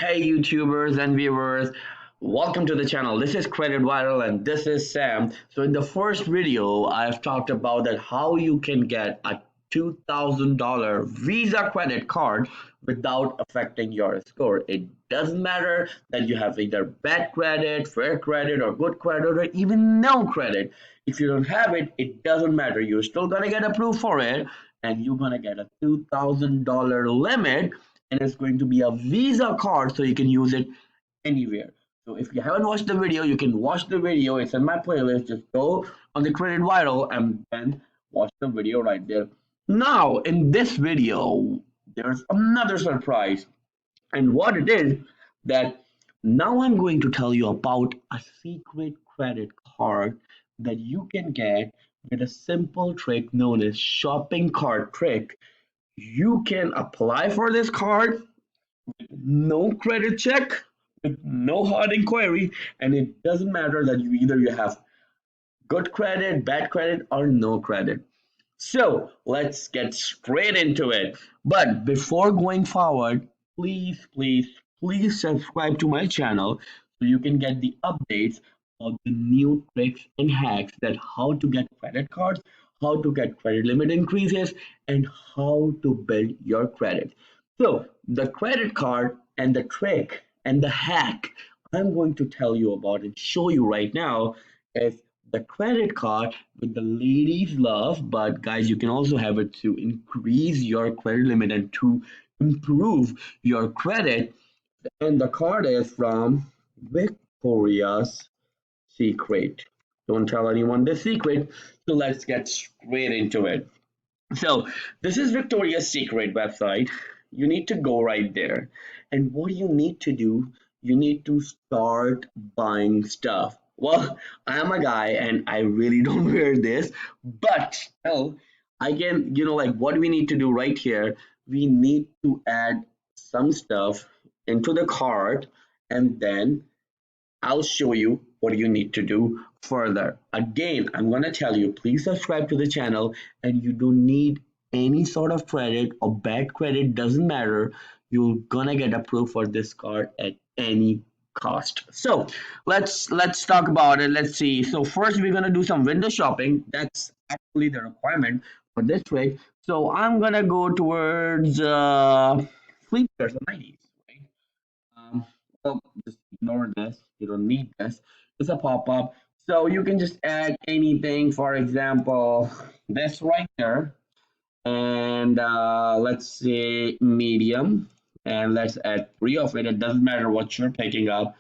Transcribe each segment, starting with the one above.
Hey YouTubers and viewers, welcome to the channel. This is Credit Viral and this is Sam. So in the first video, I've talked about that how you can get a $2,000 Visa credit card without affecting your score. It doesn't matter that you have either bad credit, fair credit, or good credit, or even no credit. If you don't have it, it doesn't matter. You're still gonna get approved for it, and you're gonna get a $2,000 limit, and it's going to be a Visa card so you can use it anywhere. So if you haven't watched the video, you can watch the video. It's in my playlist. Just go on the Credit Viral and then watch the video right there. Now, in this video, there's another surprise. And what it is that now I'm going to tell you about a secret credit card that you can get with a simple trick known as shopping cart trick. You can apply for this card, no credit check, with no hard inquiry, and it doesn't matter that you have good credit, bad credit, or no credit. So let's get straight into it. But before going forward, please subscribe to my channel so you can get the updates of the new tricks and hacks that how to get credit cards, how to get credit limit increases, and how to build your credit. So the credit card and the trick and the hack I'm going to tell you about and show you right now is the credit card with the ladies love, but guys, you can also have it to increase your credit limit and to improve your credit. And the card is from Victoria's Secret. Don't tell anyone the secret. So let's get straight into it. So this is Victoria's Secret website. You need to go right there. And what you need to do, you need to start buying stuff. Well, I am a guy and I really don't wear this, but still, I can, like what we need to do right here, we need to add some stuff into the cart and then I'll show you what you need to do further. Again, I'm going to tell you, please subscribe to the channel and you don't need any sort of credit or bad credit, doesn't matter. You're going to get approved for this card at any cost. So let's talk about it. Let's see. So first we're going to do some window shopping. That's actually the requirement for this trick. So I'm going to go towards sleepwear or 90s, right? Um, well, just ignore this. You don't need this. It's a pop-up. So you can just add anything. For example, this right there. And let's say medium. And let's add three of it. It doesn't matter what you're picking up.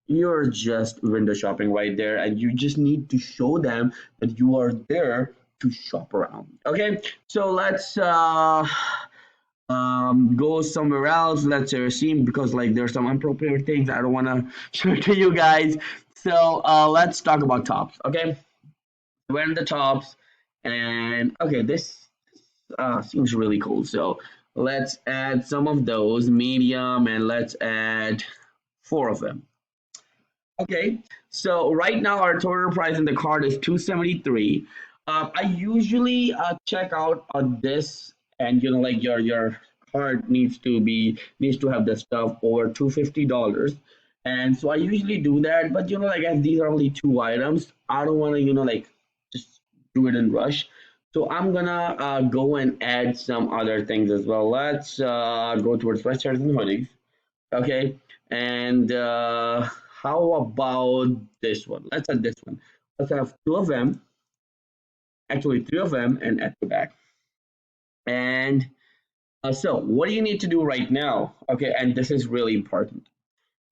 You're just window shopping right there. And you just need to show them that you are there to shop around. Okay, so let's go somewhere else. Let's say receive because like there's some appropriate things I don't want to show to you guys. So let's talk about tops. Okay, we're in the tops, and okay, this seems really cool. So let's add some of those medium, and let's add four of them. Okay, so right now our total price in the card is 273. I usually check out on this, and like your card needs to have the stuff over $250, and so I usually do that. But like as these are only two items, I don't want to like just do it in rush. So I'm gonna go and add some other things as well. Let's go towards sweatshirts and hoodies. Okay, and how about this one? Let's add this one. Let's have two of them, actually three of them, and add the back. And so what do you need to do right now? Okay, and this is really important.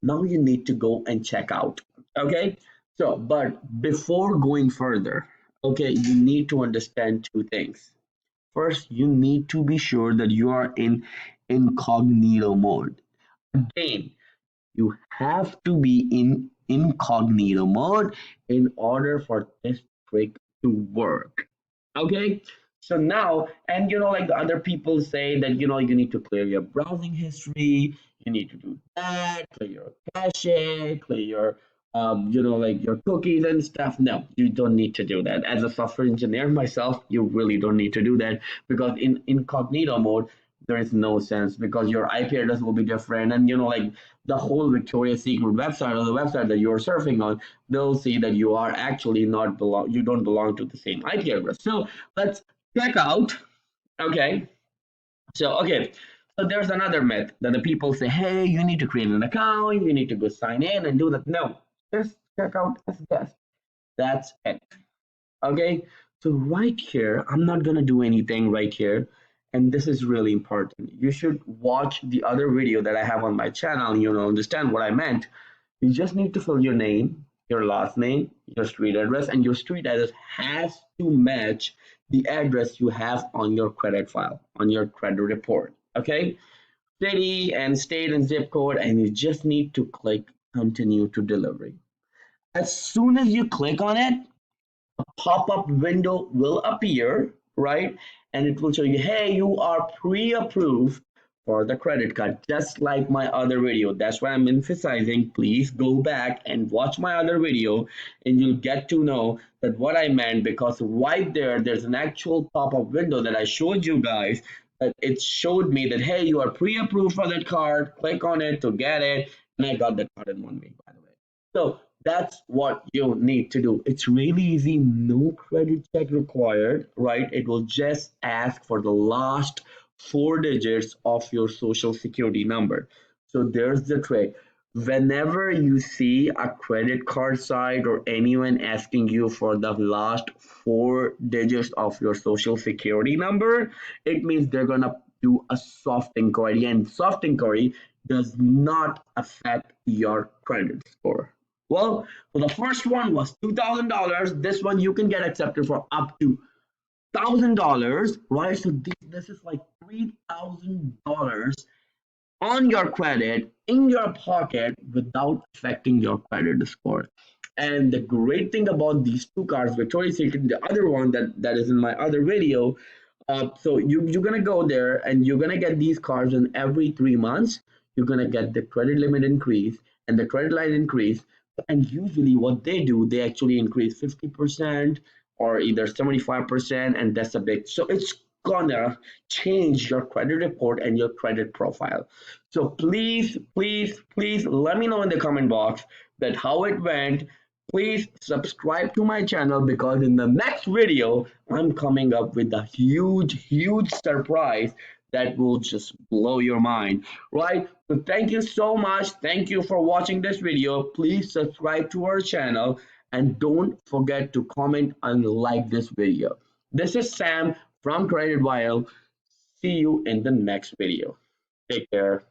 Now you need to go and check out. Okay, so but before going further, okay, you need to understand two things. First, you need to be sure that you are in incognito mode. Again, you have to be in incognito mode in order for this trick to work. Okay, so now, and like the other people say that you need to clear your browsing history, you need to do that, clear your cache, clear your like your cookies and stuff. No, you don't need to do that. As a software engineer myself, you really don't need to do that because in incognito mode there is no sense because your IP address will be different, and like the whole Victoria's Secret website or the website that you're surfing on, they'll see that you are actually not belong, you don't belong to the same IP address. So let's check out. Okay, okay, so there's another myth that the people say, hey, you need to create an account, you need to go sign in and do that. No, just check out as guest. That's it. Okay, so right here, I'm not gonna do anything right here, and this is really important. You should watch the other video that I have on my channel. Understand what I meant. You just need to fill your name, your last name, your street address, and your street address has to match the address you have on your credit file, on your credit report. Okay, city and state and zip code, and you just need to click continue to delivery. As soon as you click on it, pop-up window will appear, right? And it will show you, hey, you are pre-approved for the credit card, just like my other video. That's why I'm emphasizing, please go back and watch my other video and you'll get to know that what I meant, because right there's an actual pop-up window that I showed you guys, that it showed me that, hey, you are pre-approved for that card, click on it to get it, and I got that card in 1 week, by the way. So that's what you need to do. It's really easy, no credit check required, right? It will just ask for the last 4 digits of your social security number. So there's the trick. Whenever you see a credit card site or anyone asking you for the last 4 digits of your social security number, it means they're gonna do a soft inquiry, and soft inquiry does not affect your credit score. Well, so the first one was $2,000. This one you can get accepted for up to $1,000, right? So this is like $3,000 on your credit in your pocket without affecting your credit score. And the great thing about these two cards, Victoria's Secret, the other one that is in my other video, so you're gonna go there and you're gonna get these cards, and every 3 months you're gonna get the credit limit increase and the credit line increase. And usually what they do, they actually increase 50% or either 75%, and that's a big, so it's gonna change your credit report and your credit profile. So please, please, please let me know in the comment box that how it went. Please subscribe to my channel, because in the next video I'm coming up with a huge surprise that will just blow your mind, right? So thank you so much. Thank you for watching this video. Please subscribe to our channel and don't forget to comment and like this video. This is Sam from Credit Viral. See you in the next video. Take care.